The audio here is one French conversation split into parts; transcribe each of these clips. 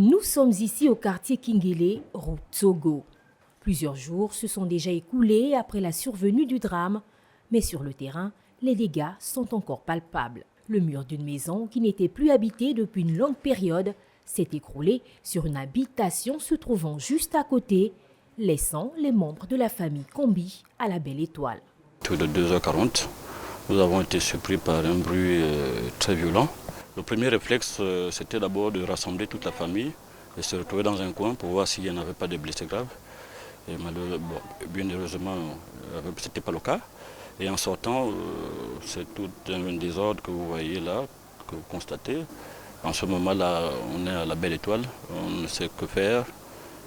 Nous sommes ici au quartier Kingélé, route Togo. Plusieurs jours se sont déjà écoulés après la survenue du drame, mais sur le terrain, les dégâts sont encore palpables. Le mur d'une maison qui n'était plus habitée depuis une longue période s'est écroulé sur une habitation se trouvant juste à côté, laissant les membres de la famille Kombi à la belle étoile. Tout de 2h40, nous avons été surpris par un bruit très violent. Le premier réflexe, c'était d'abord de rassembler toute la famille et se retrouver dans un coin pour voir s'il n'y en avait pas de blessés graves. Et bien heureusement, ce n'était pas le cas. Et en sortant, c'est tout un désordre que vous voyez là, que vous constatez. En ce moment-là, on est à la belle étoile, on ne sait que faire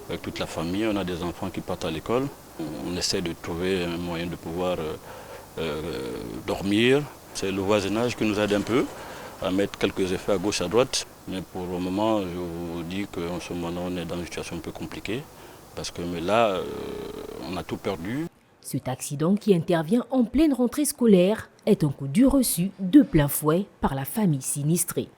avec toute la famille. On a des enfants qui partent à l'école. On essaie de trouver un moyen de pouvoir dormir. C'est le voisinage qui nous aide un peu à mettre quelques effets à gauche, à droite. Mais pour le moment, je vous dis qu'en ce moment, on est dans une situation un peu compliquée. Parce que là, on a tout perdu. Cet accident qui intervient en pleine rentrée scolaire est un coup dur reçu de plein fouet par la famille sinistrée.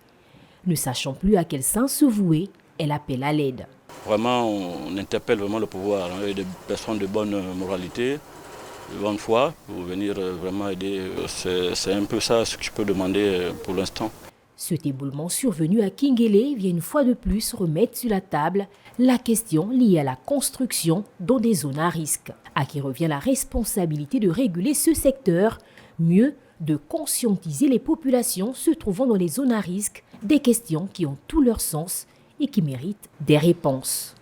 Ne sachant plus à quel sein se vouer, elle appelle à l'aide. Vraiment, on interpelle vraiment le pouvoir. Il y a des personnes de bonne moralité, de bonne foi, pour venir vraiment aider. C'est un peu ça ce que je peux demander pour l'instant. Cet éboulement survenu à Kingélé vient une fois de plus remettre sur la table la question liée à la construction dans des zones à risque, à qui revient la responsabilité de réguler ce secteur, mieux de conscientiser les populations se trouvant dans les zones à risque, des questions qui ont tout leur sens et qui méritent des réponses.